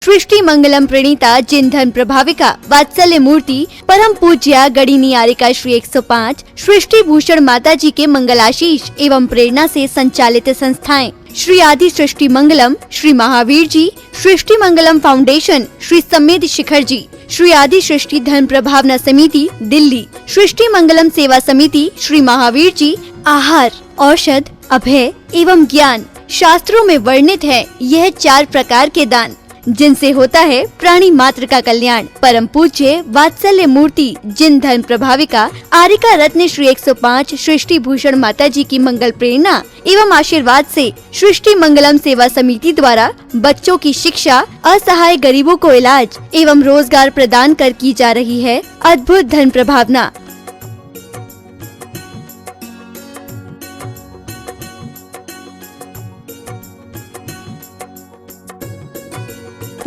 सृष्टि मंगलम प्रणीता जिन धन प्रभाविका वात्सल्य मूर्ति परम पूज्या गणिनी आरिका श्री 105 सृष्टि भूषण माता जी के मंगलाशीष एवं प्रेरणा से संचालित संस्थाएं श्री आदि सृष्टि मंगलम, श्री महावीर जी, सृष्टि मंगलम फाउंडेशन, श्री समेत शिखर जी, श्री आदि सृष्टि धन प्रभावना समिति दिल्ली, सृष्टि मंगलम सेवा समिति, श्री महावीर जी, आहार, औषध, अभय एवं ज्ञान शास्त्रों में वर्णित है यह 4 प्रकार के दान जिनसे होता है प्राणी मात्र का कल्याण। परम पूज्य वात्सल्य मूर्ति जिन धन प्रभाविका आरिका रत्न श्री 105 सृष्टि भूषण माता जी की मंगल प्रेरणा एवं आशीर्वाद से सृष्टि मंगलम सेवा समिति द्वारा बच्चों की शिक्षा, असहाय गरीबों को इलाज एवं रोजगार प्रदान कर की जा रही है अद्भुत धन प्रभावना।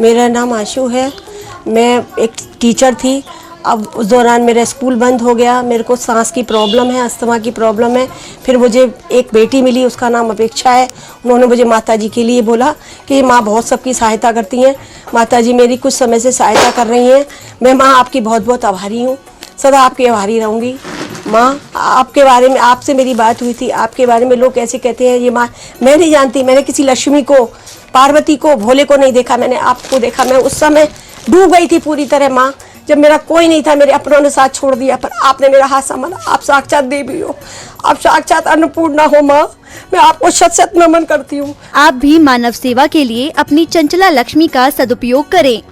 मेरा नाम आशु है। मैं एक टीचर थी। अब उस दौरान मेरा स्कूल बंद हो गया। मेरे को सांस की प्रॉब्लम है, अस्थमा की प्रॉब्लम है। फिर मुझे एक बेटी मिली, उसका नाम अपेक्षा है। उन्होंने मुझे माता जी के लिए बोला कि माँ बहुत सबकी सहायता करती हैं, माता जी मेरी कुछ समय से सहायता कर रही हैं। मैं माँ आपकी बहुत बहुत आभारी हूँ, सदा आपकी आभारी रहूँगी। माँ आपके बारे में, आपसे मेरी बात हुई थी, आपके बारे में लोग कैसे कहते हैं ये माँ, मैं नहीं जानती। मैंने किसी लक्ष्मी को, पार्वती को, भोले को नहीं देखा, मैंने आपको देखा। मैं उस समय डूब गई थी पूरी तरह माँ, जब मेरा कोई नहीं था, मेरे अपनों ने साथ छोड़ दिया, पर आपने मेरा हाथ संभाला। आप साक्षात देवी हो, आप साक्षात अन्नपूर्णा हो माँ, मैं आपको शत शत नमन करती हूँ। आप भी मानव सेवा के लिए अपनी चंचला लक्ष्मी का सदुपयोग करें।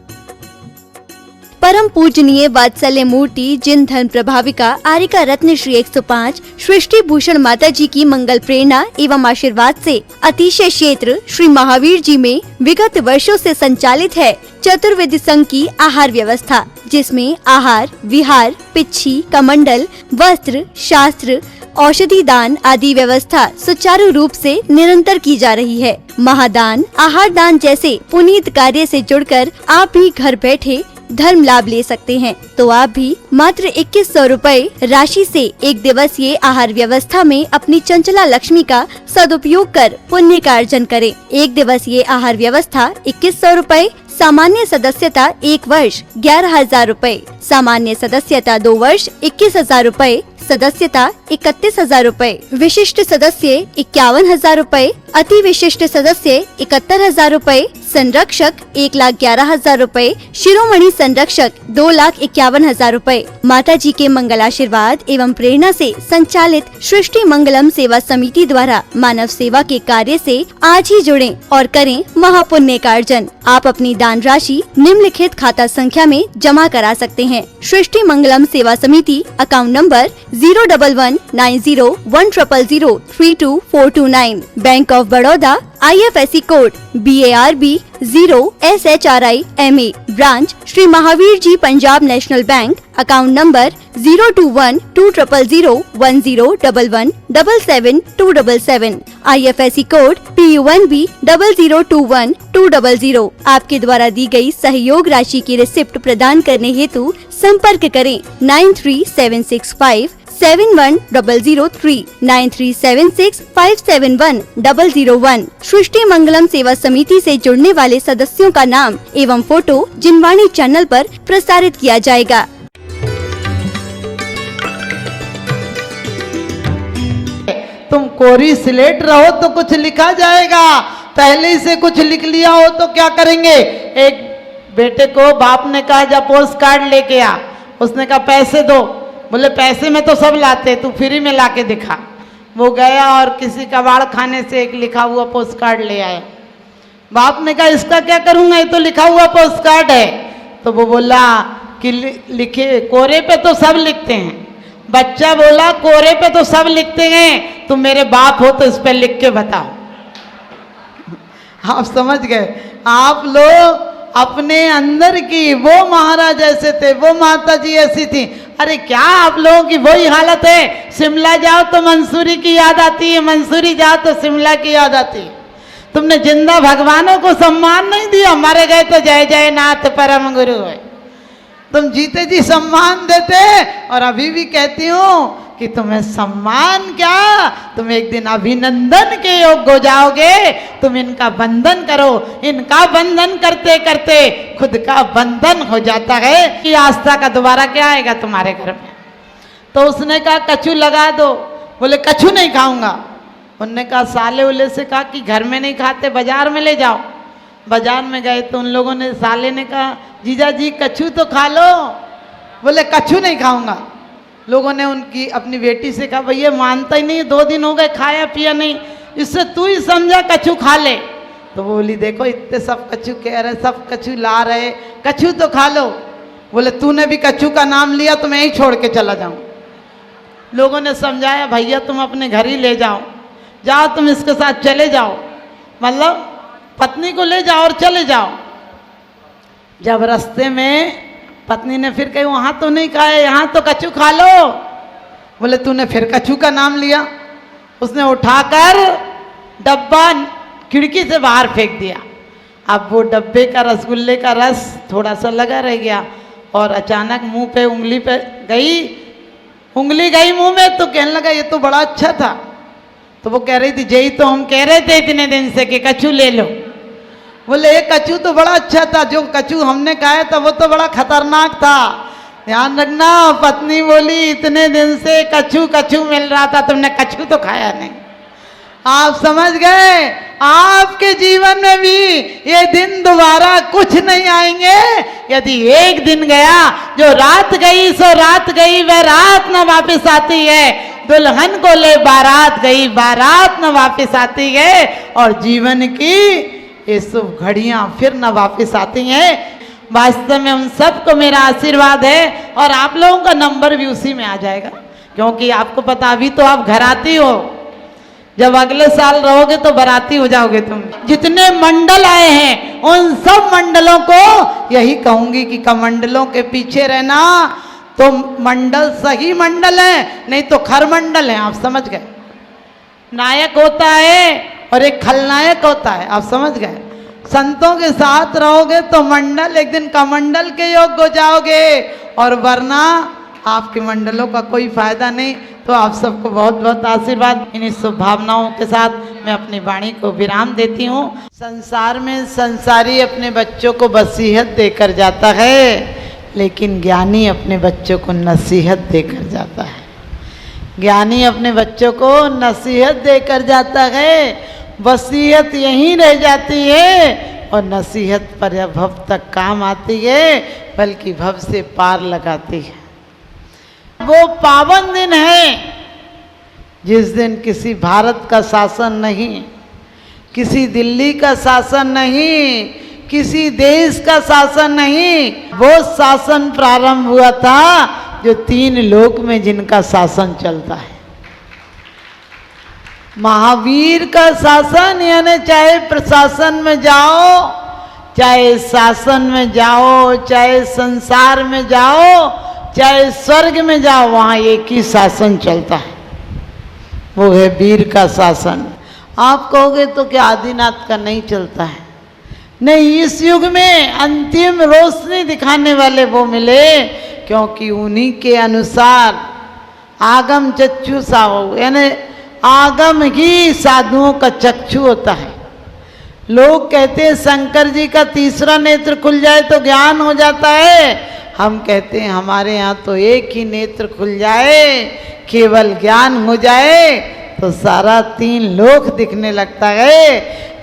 परम पूजनीय वात्सल्य मूर्ति जिन धन प्रभाविका आरिका रत्न श्री 105 सृष्टि भूषण माता जी की मंगल प्रेरणा एवं आशीर्वाद से अतिशय क्षेत्र श्री महावीर जी में विगत वर्षों से संचालित है चतुर्वेद संघ की आहार व्यवस्था, जिसमें आहार, विहार, पिच्छी, कमंडल, वस्त्र, शास्त्र, औषधि दान आदि व्यवस्था सुचारू रूप से निरंतर की जा रही है। महादान, आहार दान जैसे पुनीत कार्य से जुड़कर आप भी घर बैठे धर्म लाभ ले सकते हैं। तो आप भी मात्र 2100 रुपए राशि से 1 दिवसीय आहार व्यवस्था में अपनी चंचला लक्ष्मी का सदुपयोग कर पुण्य का अर्जन करें। 1 दिवसीय आहार व्यवस्था 2100 रुपए, सामान्य सदस्यता 1 वर्ष 11,000 रुपए, सामान्य सदस्यता 2 वर्ष 21,000 रुपए, सदस्यता 31,000 रुपए, विशिष्ट सदस्य 51,000 रुपए, अति विशिष्ट सदस्य 71,000 रुपए, संरक्षक 1,11,000 रुपए, शिरोमणि संरक्षक 2,51,000 रुपए। माता जी के मंगल आशीर्वाद एवं प्रेरणा से संचालित सृष्टि मंगलम सेवा समिति द्वारा मानव सेवा के कार्य से आज ही जुड़ें और करें महापुण्य का अर्जन। आप अपनी दान राशि निम्नलिखित खाता संख्या में जमा करा सकते हैं। सृष्टि Mangalam Seva Samiti, account number 011901000322429, bank of Baroda, IFSC code BARB 0SHRIMA, branch Shri Mahavir ji Punjab national bank, account number 021-200-101177-277, IFSC code PUNB 0021200। आपके द्वारा दी गई सहयोग राशि की रिसिप्ट प्रदान करने हेतु संपर्क करें 9376571003, 9376571001। सृष्टि मंगलम सेवा समिति से जुड़ने वाले सदस्यों का नाम एवं फोटो जिनवाणी चैनल पर प्रसारित किया जाएगा। तुम कोरी स्लेट रहो तो कुछ लिखा जाएगा, पहले से कुछ लिख लिया हो तो क्या करेंगे। एक बेटे को बाप ने कहा जा पोस्ट कार्ड लेके आ, उसने कहा पैसे दो, बोले पैसे में तो सब लाते, तू फ्री में लाके दिखा। वो गया और किसी कबाड़ खाने से एक लिखा हुआ पोस्ट कार्ड ले आया। बाप ने कहा इसका क्या करूंगा, ये तो लिखा हुआ पोस्ट कार्ड है। तो वो बोला कि लिखे कोरे पे तो सब लिखते हैं। बच्चा बोला कोरे पे तो सब लिखते हैं, तुम मेरे बाप हो तो इस पे लिख के बताओ। आप समझ गए। आप लोग अपने अंदर की, वो महाराज ऐसे थे, वो माता जी ऐसी थी। अरे क्या आप लोगों की वही हालत है। शिमला जाओ तो मंसूरी की याद आती है, मंसूरी जाओ तो शिमला की याद आती है। तुमने जिंदा भगवानों को सम्मान नहीं दिया, मरे गए तो जय जय नाथ परम गुरु है। तुम जीते जी सम्मान देते। और अभी भी कहती हूँ कि तुम्हें सम्मान क्या, तुम एक दिन अभिनंदन के योग्य हो जाओगे। तुम इनका बंधन करो, इनका बंधन करते करते खुद का बंधन हो जाता है कि आस्था का दोबारा क्या आएगा तुम्हारे घर में। तो उसने कहा कछू लगा दो। बोले कछू नहीं खाऊंगा। उनने कहा साले उले से कहा कि घर में नहीं खाते, बाजार में ले जाओ। बाजार में गए तो उन लोगों ने, साले ने कहा जीजा जी कछू तो खा लो। बोले कछू नहीं खाऊंगा। लोगों ने उनकी अपनी बेटी से कहा भैया मानता ही नहीं, 2 दिन हो गए खाया पिया नहीं, इससे तू ही समझा कछू खा ले। तो वो बोली देखो इतने सब कछू कह रहे, सब कछू ला रहे, कछू तो खा लो। बोले तूने भी कछू का नाम लिया तो मैं ही छोड़ के चला जाऊं। लोगों ने समझाया भैया तुम अपने घर ही ले जाओ, जाओ तुम इसके साथ चले जाओ, मतलब पत्नी को ले जाओ और चले जाओ। जब रास्ते में पत्नी ने फिर कही वहाँ तो नहीं खाए, यहाँ तो कछू खा लो। बोले तूने फिर कछू का नाम लिया। उसने उठाकर डब्बा खिड़की से बाहर फेंक दिया। अब वो डब्बे का रसगुल्ले का रस थोड़ा सा लगा रह गया और अचानक मुंह पे उंगली पे गई, उंगली गई मुंह में तो कहने लगा ये तो बड़ा अच्छा था। तो वो कह रही थी यही तो हम कह रहे थे इतने दिन से कि कछू ले लो। बोले ये कछू तो बड़ा अच्छा था, जो कछू हमने खाया था वो तो बड़ा खतरनाक था। ध्यान रखना, पत्नी बोली इतने दिन से कछू कछू मिल रहा था, तुमने कछू तो खाया नहीं। आप समझ गए, आपके जीवन में भी ये दिन दोबारा कुछ नहीं आएंगे। यदि एक दिन गया, जो रात गई सो रात गई, वह रात न वापस आती है। दुल्हन को ले बारात गई, बारात न वापस आती है। और जीवन की ये शुभ घड़ियां फिर न वापस आती हैं। वास्तव में उन सबको मेरा आशीर्वाद है और आप लोगों का नंबर भी उसी में आ जाएगा, क्योंकि आपको पता अभी तो आप घराती हो, जब अगले साल रहोगे तो बराती हो जाओगे तुम। जितने मंडल आए हैं उन सब मंडलों को यही कहूंगी कि कमंडलों के पीछे रहना। तो मंडल सही मंडल है, नहीं तो खरमंडल है। आप समझ गए, नायक होता है और एक खलनायक होता है। आप समझ गए, संतों के साथ रहोगे तो मंडल एक दिन कमंडल के योग्य हो जाओगे, और वरना आपके मंडलों का कोई फायदा नहीं। तो आप सबको बहुत बहुत आशीर्वाद। इन्हीं शुभभावनाओं के साथ मैं अपनी वाणी को विराम देती हूँ। संसार में संसारी अपने बच्चों को वसीयत देकर जाता है, लेकिन ज्ञानी अपने बच्चों को नसीहत देकर जाता है। ज्ञानी अपने बच्चों को नसीहत देकर जाता है, वसीयत यहीं रह जाती है और नसीहत पर भव तक काम आती है, बल्कि भव से पार लगाती है। वो पावन दिन है जिस दिन किसी भारत का शासन नहीं, किसी दिल्ली का शासन नहीं, किसी देश का शासन नहीं, वो शासन प्रारंभ हुआ था जो 3 लोक में जिनका शासन चलता है। महावीर का शासन, यानी चाहे प्रशासन में जाओ, चाहे शासन में जाओ, चाहे संसार में जाओ, चाहे स्वर्ग में जाओ, वहाँ एक ही शासन चलता है, वो है वीर का शासन। आप कहोगे तो क्या आदिनाथ का नहीं चलता है? नहीं, इस युग में अंतिम रोशनी दिखाने वाले वो मिले, क्योंकि उन्हीं के अनुसार आगम चक्षु साहो, यानी आगम ही साधुओं का चक्षु होता है। लोग कहते हैं शंकर जी का तीसरा नेत्र खुल जाए तो ज्ञान हो जाता है। हम कहते हैं हमारे यहाँ तो एक ही नेत्र खुल जाए, केवल ज्ञान हो जाए तो सारा 3 लोक दिखने लगता है।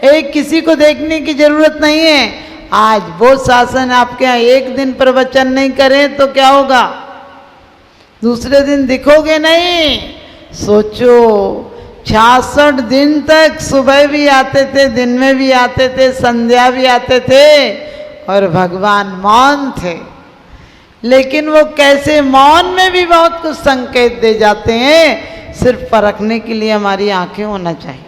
एक किसी को देखने की जरूरत नहीं है। आज वो शासन आपके यहाँ एक दिन प्रवचन नहीं करें तो क्या होगा? दूसरे दिन दिखोगे नहीं। सोचो 66 दिन तक सुबह भी आते थे, दिन में भी आते थे, संध्या भी आते थे, और भगवान मौन थे। लेकिन वो कैसे मौन में भी बहुत कुछ संकेत दे जाते हैं, सिर्फ परखने के लिए हमारी आंखें होना चाहिए।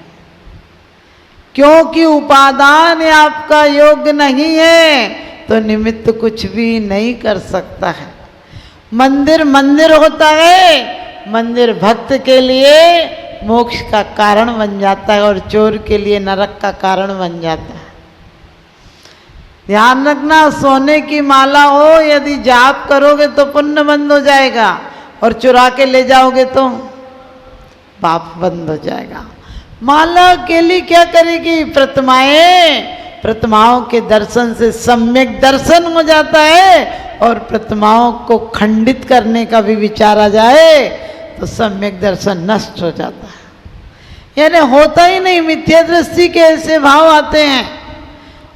क्योंकि उपादान आपका योग्य नहीं है तो निमित्त कुछ भी नहीं कर सकता है। मंदिर मंदिर होता है, मंदिर भक्त के लिए मोक्ष का कारण बन जाता है और चोर के लिए नरक का कारण बन जाता है। ध्यान रखना, सोने की माला हो, यदि जाप करोगे तो पुण्य बंद हो जाएगा, और चुरा के ले जाओगे तो पाप बंद हो जाएगा। माला अकेली क्या करेगी? प्रतिमाएं, प्रतिमाओं के दर्शन से सम्यक दर्शन हो जाता है, और प्रतिमाओं को खंडित करने का भी विचार आ जाए तो सम्यक दर्शन नष्ट हो जाता है, यानी होता ही नहीं। मिथ्या दृष्टि के ऐसे भाव आते हैं।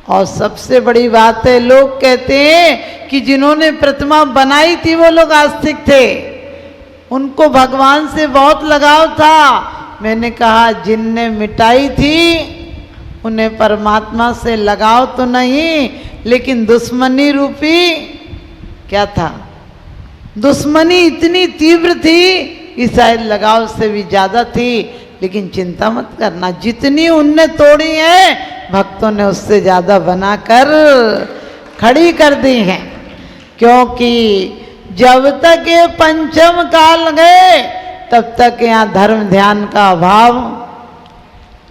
और सबसे बड़ी बात है, लोग कहते हैं कि जिन्होंने प्रतिमा बनाई थी वो लोग आस्तिक थे, उनको भगवान से बहुत लगाव था। मैंने कहा जिनने मिटाई थी उन्हें परमात्मा से लगाव तो नहीं, लेकिन दुश्मनी रूपी क्या था? दुश्मनी इतनी तीव्र थी कि शायद लगाव से भी ज्यादा थी। लेकिन चिंता मत करना, जितनी उनने तोड़ी है भक्तों ने उससे ज्यादा बनाकर खड़ी कर दी हैं। क्योंकि जब तक ये पंचम काल गए तब तक यहाँ धर्म ध्यान का अभाव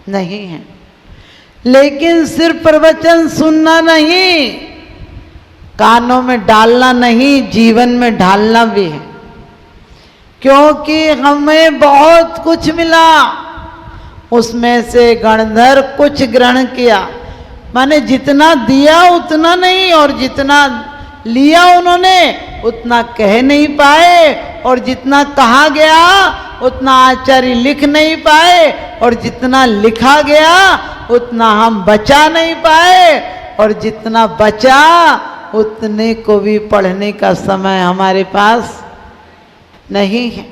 नहीं है। लेकिन सिर्फ प्रवचन सुनना नहीं, कानों में डालना नहीं, जीवन में ढालना भी है। क्योंकि हमें बहुत कुछ मिला, उसमें से गणधर कुछ ग्रहण किया, माने जितना दिया उतना नहीं, और जितना लिया उन्होंने उतना कह नहीं पाए, और जितना कहा गया उतना आचार्य लिख नहीं पाए, और जितना लिखा गया उतना हम बचा नहीं पाए, और जितना बचा उतने को भी पढ़ने का समय हमारे पास नहीं है।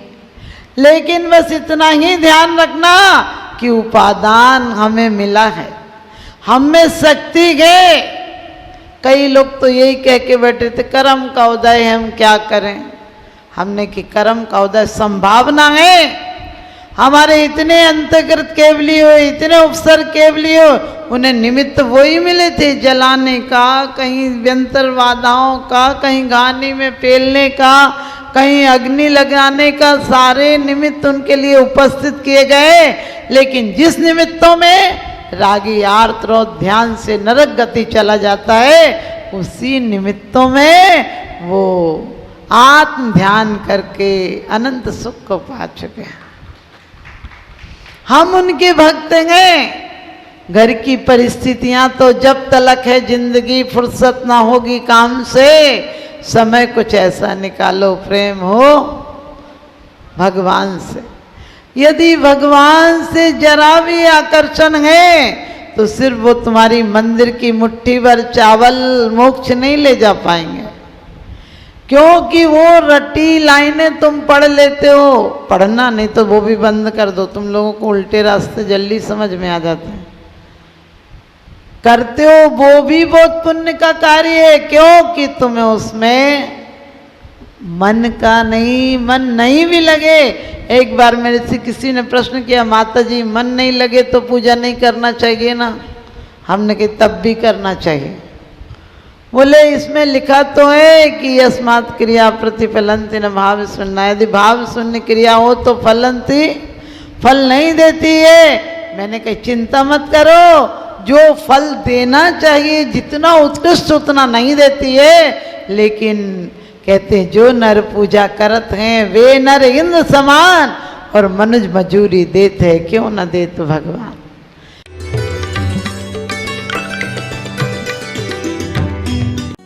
लेकिन बस इतना ही ध्यान रखना कि उपादान हमें मिला है, हम में शक्ति है। कई लोग तो यही कह के बैठे थे कर्म का उदय है, हम क्या करें। हमने कि कर्म का उदय संभावना है। हमारे इतने अंतर्गत केवली हो, इतने उपसर केवली हो, उन्हें निमित्त वही मिले थे, जलाने का, कहीं व्यंतर बाधाओं का, कहीं गाने में पेलने का, कहीं अग्नि लगाने का, सारे निमित्त उनके लिए उपस्थित किए गए। लेकिन जिस निमित्तों में रागी आर्त ध्यान से नरक गति चला जाता है, उसी निमित्तों में वो आत्म ध्यान करके अनंत सुख को पा चुके हैं। हम उनके भक्त हैं। घर की परिस्थितियां तो जब तलक है जिंदगी, फुर्सत ना होगी काम से, समय कुछ ऐसा निकालो प्रेम हो भगवान से। यदि भगवान से जरा भी आकर्षण है तो सिर्फ वो तुम्हारी मंदिर की मुट्ठी भर चावल मोक्ष नहीं ले जा पाएंगे। क्योंकि वो रटी लाइनें तुम पढ़ लेते हो, पढ़ना नहीं तो वो भी बंद कर दो, तुम लोगों को उल्टे रास्ते जल्दी समझ में आ जाते हैं। करते हो वो भी बहुत पुण्य का कार्य है, क्योंकि तुम्हें उसमें मन का नहीं, मन नहीं भी लगे। एक बार मेरे से किसी ने प्रश्न किया, माता जी मन नहीं लगे तो पूजा नहीं करना चाहिए ना? हमने कहा तब भी करना चाहिए। बोले इसमें लिखा तो है कि यस्मात् क्रिया प्रतिफलंति न भाव शून्य, यदि भाव शून्य क्रिया हो तो फलंति, फल नहीं देती है। मैंने कहा चिंता मत करो, जो फल देना चाहिए जितना उत्कृष्ट उतना नहीं देती है। लेकिन कहते जो नर पूजा करत हैं वे नर इंद्र समान, और मनुज मजूरी देते हैं, क्यों न दे तो भगवान।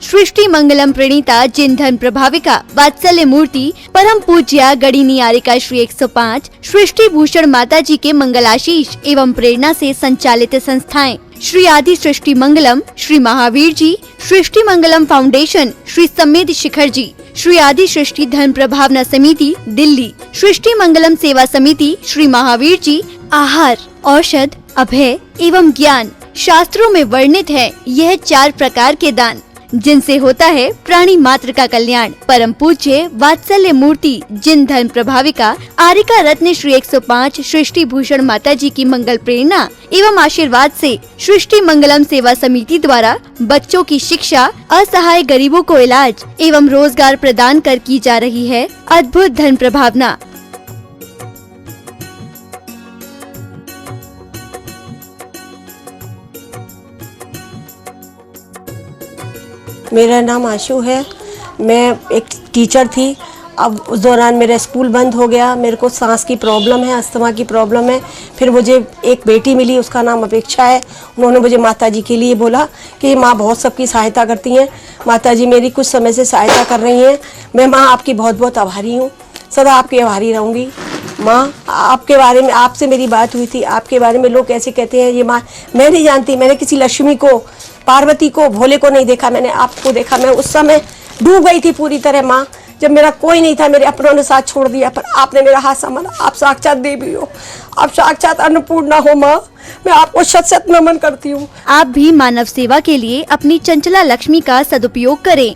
सृष्टि मंगलम प्रणीता जिन धन प्रभाविका वात्सल्य मूर्ति परम पूज्या गणिनी आरिका श्री 105 सृष्टि भूषण माता जी के मंगलाशीष एवं प्रेरणा से संचालित संस्थाएं श्री आदि सृष्टि मंगलम, श्री महावीर जी, सृष्टि मंगलम फाउंडेशन, श्री समेत शिखर जी, श्री आदि सृष्टि धन प्रभावना समिति दिल्ली, सृष्टि मंगलम सेवा समिति, श्री महावीर जी, आहार, औषध, अभय एवं ज्ञान शास्त्रों में वर्णित है यह 4 प्रकार के दान, जिनसे होता है प्राणी मात्र का कल्याण। परम पूज्य वात्सल्य मूर्ति जिन धन प्रभाविका आरिका रत्न श्री 105 सृष्टि भूषण माता जी की मंगल प्रेरणा एवं आशीर्वाद से सृष्टि मंगलम सेवा समिति द्वारा बच्चों की शिक्षा, असहाय गरीबों को इलाज एवं रोजगार प्रदान कर की जा रही है अद्भुत धन प्रभावना। मेरा नाम आशु है। मैं एक टीचर थी, अब उस दौरान मेरा स्कूल बंद हो गया, मेरे को सांस की प्रॉब्लम है, अस्थमा की प्रॉब्लम है। फिर मुझे एक बेटी मिली, उसका नाम अपेक्षा है। उन्होंने मुझे माताजी के लिए बोला कि माँ बहुत सबकी सहायता करती हैं, माताजी मेरी कुछ समय से सहायता कर रही हैं। मैं माँ आपकी बहुत बहुत आभारी हूँ, सदा आपकी आभारी रहूँगी। माँ आपके बारे में, आपसे मेरी बात हुई थी, आपके बारे में लोग कैसे कहते हैं ये माँ, मैं नहीं जानती। मैंने किसी लक्ष्मी को, पार्वती को, भोले को नहीं देखा, मैंने आपको देखा। मैं उस समय डूब गई थी पूरी तरह माँ, जब मेरा कोई नहीं था, मेरे अपनों ने साथ छोड़ दिया, पर आपने मेरा हाथ संभाला। आप साक्षात देवी हो, आप साक्षात अन्नपूर्णा हो माँ, मैं आपको शत शत नमन करती हूँ। आप भी मानव सेवा के लिए अपनी चंचला लक्ष्मी का सदुपयोग करें।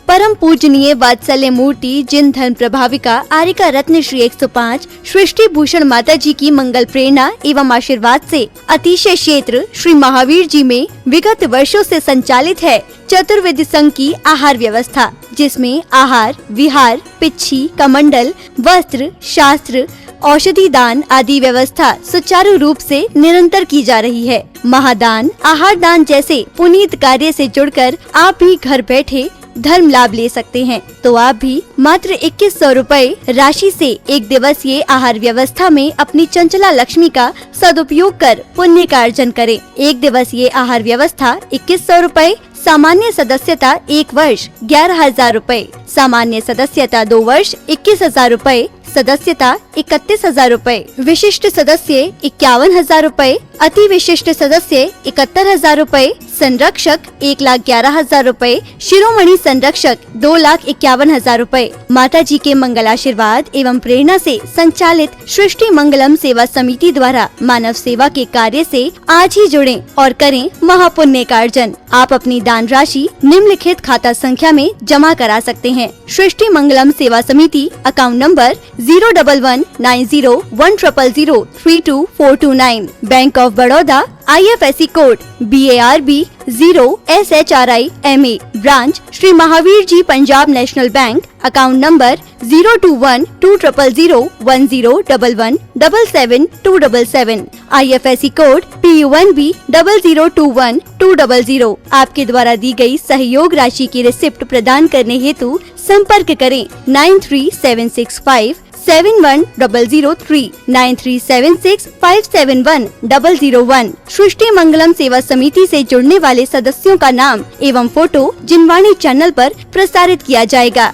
परम पूजनीय वात्सल्य मूर्ति जिन धन प्रभाविका आरिका रत्न श्री 105 सृष्टि भूषण माता जी की मंगल प्रेरणा एवं आशीर्वाद से अतिशय क्षेत्र श्री महावीर जी में विगत वर्षों से संचालित है चतुर्वेद संघ की आहार व्यवस्था, जिसमें आहार, विहार, पिच्छी, कमंडल, वस्त्र, शास्त्र, औषधि दान आदि व्यवस्था सुचारू रूप से निरंतर की जा रही है। महादान, आहार दान जैसे पुनीत कार्य से जुड़कर आप भी घर बैठे धर्म लाभ ले सकते हैं। तो आप भी मात्र 2100 रूपए राशि से एक दिवसीय आहार व्यवस्था में अपनी चंचला लक्ष्मी का सदुपयोग कर पुण्य का अर्जन करें। एक दिवसीय आहार व्यवस्था 2100 रूपए, सामान्य सदस्यता 1 वर्ष 11,000 रूपए, सामान्य सदस्यता 2 वर्ष 21,000 रूपए, सदस्यता 31,000 रूपए, विशिष्ट सदस्य 51,000 रूपए, अति विशिष्ट सदस्य 71,000 रूपए, संरक्षक 1,11,000 रूपए, शिरोमणि संरक्षक 2,51,000 रूपए। माता जी के मंगल आशीर्वाद एवं प्रेरणा से संचालित सृष्टि मंगलम सेवा समिति द्वारा मानव सेवा के कार्य से आज ही जुड़ें और करें महापुण्य का अर्जन। आप अपनी दान राशि निम्नलिखित खाता संख्या में जमा करा सकते हैं। सृष्टि Mangalam Seva Samiti, account number 0119010003249, bank of Baroda, IFSC code BARB 0SHRIMA, branch Shri Mahavir ji Punjab national bank, account number 021-200-101177-277, IFSC code PUNB 0021200। आपके द्वारा दी गई सहयोग राशि की रिसिप्ट प्रदान करने हेतु संपर्क करें 9376571003, 9376571001। सृष्टि मंगलम सेवा समिति से जुड़ने वाले सदस्यों का नाम एवं फोटो जिनवाणी चैनल पर प्रसारित किया जाएगा।